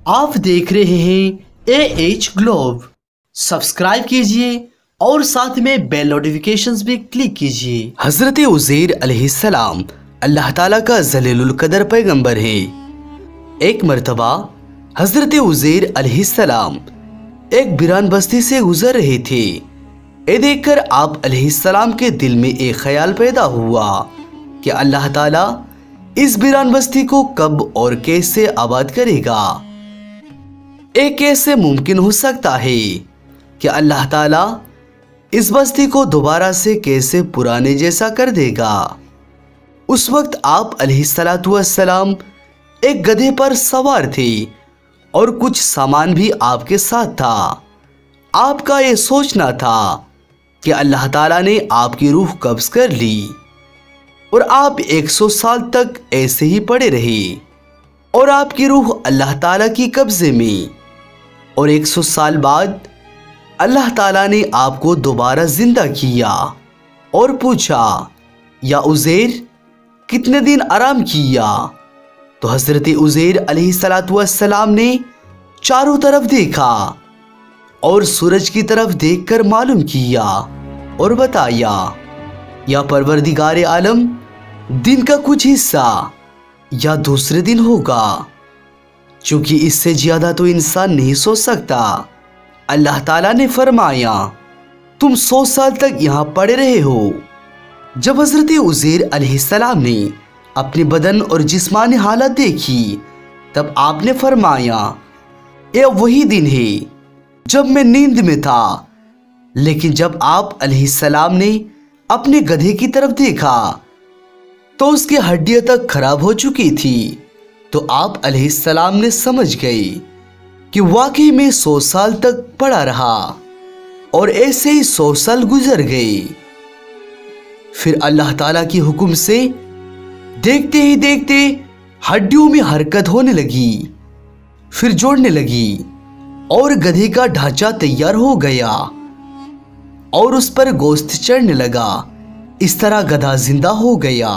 आप देख रहे हैं एएच ग्लोब। सब्सक्राइब कीजिए और साथ में बेल नोटिफिकेशंस भी क्लिक कीजिए। हजरत उज़ैर अलैहिस्सलाम अल्लाह ताला का जलीलुल कदर पैगंबर है। एक मर्तबा हजरत उज़ैर अलैहिस्सलाम एक बिरान बस्ती से गुजर रहे थे। ये देखकर आप अलैहिस्सलाम के दिल में एक ख्याल पैदा हुआ कि अल्लाह ताला इस बिरान बस्ती को कब और कैसे आबाद करेगा। ये कैसे मुमकिन हो सकता है कि अल्लाह ताला इस बस्ती को दोबारा से कैसे पुराने जैसा कर देगा। उस वक्त आप अलैहिस्सलातु वस्सलाम एक गधे पर सवार थे और कुछ सामान भी आपके साथ था। आपका ये सोचना था कि अल्लाह ताला ने आपकी रूह कब्ज कर ली और आप 100 साल तक ऐसे ही पड़े रहे और आपकी रूह अल्लाह ताला की कब्जे में, और 100 साल बाद अल्लाह ताला ने आपको दोबारा जिंदा किया और पूछा, या उज़ैर कितने दिन आराम किया? तो हजरत उज़ैर अलैहिस्सलातु वस्सलाम ने चारों तरफ देखा और सूरज की तरफ देखकर मालूम किया और बताया, या परवरदिगार आलम दिन का कुछ हिस्सा या दूसरे दिन होगा, क्योंकि इससे ज्यादा तो इंसान नहीं सोच सकता। अल्लाह ताला ने फरमाया, तुम 100 साल तक यहाँ पड़े रहे हो। जब हजरत उज़ैर अलैहिस्सलाम ने अपने बदन और जिस्मानी हालत देखी तब आपने फरमाया, ये वही दिन है जब मैं नींद में था। लेकिन जब आप अलैहिस्सलाम ने अपने गधे की तरफ देखा तो उसकी हड्डियां तक खराब हो चुकी थी। तो आप अलैहिस्सलाम ने समझ गए कि वाकई में 100 साल तक पड़ा रहा और ऐसे ही 100 साल गुजर गए। फिर अल्लाह ताला की हुक्म से देखते ही देखते हड्डियों में हरकत होने लगी, फिर जोड़ने लगी और गधे का ढांचा तैयार हो गया और उस पर गोश्त चढ़ने लगा। इस तरह गधा जिंदा हो गया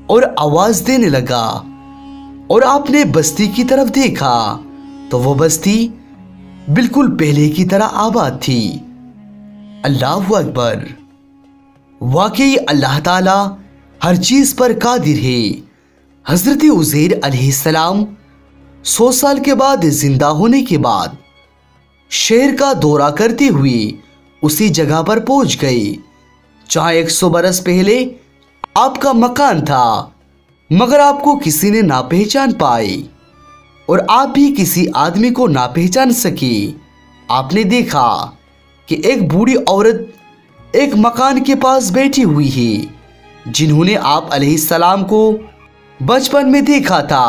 और आवाज देने लगा और आपने बस्ती की तरफ देखा तो वो बस्ती बिल्कुल पहले की तरह आबाद थी। अल्लाहु अकबर। वाकई अल्लाह ताला हर चीज पर कादिर है। हजरत उज़ैर अलैहिस्सलाम 100 साल के बाद जिंदा होने के बाद शहर का दौरा करते हुए उसी जगह पर पहुंच गए जहां 100 बरस पहले आपका मकान था, मगर आपको किसी ने ना पहचान पाए और आप भी किसी आदमी को ना पहचान सके। आपने देखा कि एक बूढ़ी औरत एक मकान के पास बैठी हुई है जिन्होंने आप अलैहिस्सलाम को बचपन में देखा था।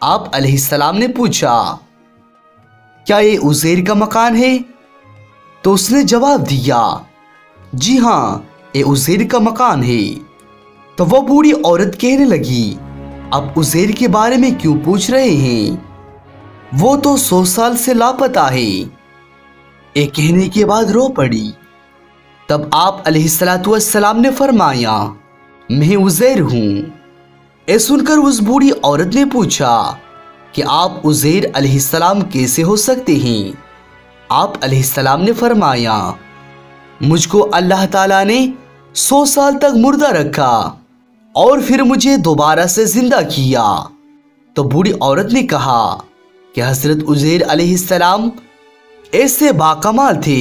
आप अलैहिस्सलाम ने पूछा, क्या ये उज़ैर का मकान है? तो उसने जवाब दिया, जी हाँ, ये उज़ैर का मकान है। तो वह बूढ़ी औरत कहने लगी, अब उज़ैर के बारे में क्यों पूछ रहे हैं? वो तो 100 साल से लापता है। ये कहने के बाद रो पड़ी। तब आप अलैहिस्सलातु वस्सलाम ने फरमाया, मैं उज़ैर हूँ। ये सुनकर उस बूढ़ी औरत ने पूछा कि आप उज़ैर अलैहिस्सलाम कैसे हो सकते हैं? आप अलैहिस्सलाम ने फरमाया, मुझको अल्लाह ताला ने 100 साल तक मुर्दा रखा और फिर मुझे दोबारा से जिंदा किया। तो बूढ़ी औरत ने कहा कि हजरत उज़ैर अलैहिस्सलाम ऐसे बाकमाल थे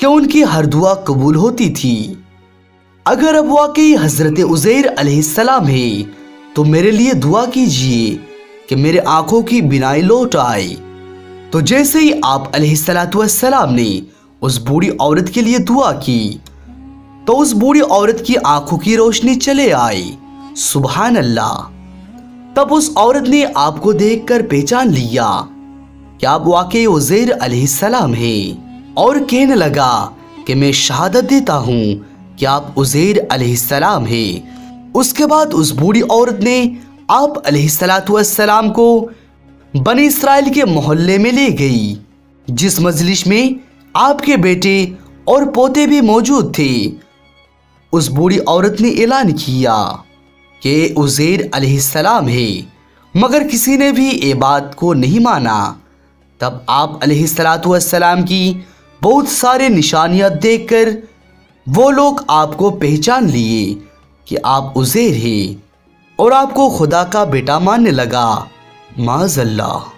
कि उनकी हर दुआ कबूल होती थी। अगर अब वाकई हजरत उज़ैर अलैहिस्सलाम है तो मेरे लिए दुआ कीजिए कि मेरे आंखों की बिनाई लौट आए। तो जैसे ही आप अलैहिस्सलातु वस्सलाम ने उस बूढ़ी औरत के लिए दुआ की तो उस बूढ़ी औरत की आंखों की रोशनी चले आई। सुभान अल्लाह। तब उस औरत ने आपको देखकर पहचान लिया कि आप वाकई उज़ैर अलैहिस्सलाम हैं और कहने लगा कि मैं शहादत देता हूँ कि आप उज़ैर अलैहिस्सलाम हैं। उसके बाद उस बूढ़ी औरत ने आप अलैहिस्सलातु वस्सलाम को बनी इस्राइल के मोहल्ले में ले गई, जिस मजलिस में आपके बेटे और पोते भी मौजूद थे। उस बूढ़ी औरत ने ऐलान किया कि उज़ैर अलैहिस्सलाम है, मगर किसी ने भी ये बात को नहीं माना। तब आप अलैहिस्सलातु वस्सलाम की बहुत सारे निशानियां देखकर वो लोग आपको पहचान लिए कि आप उज़ैर हैं और आपको खुदा का बेटा मानने लगा। माज़अल्लाह।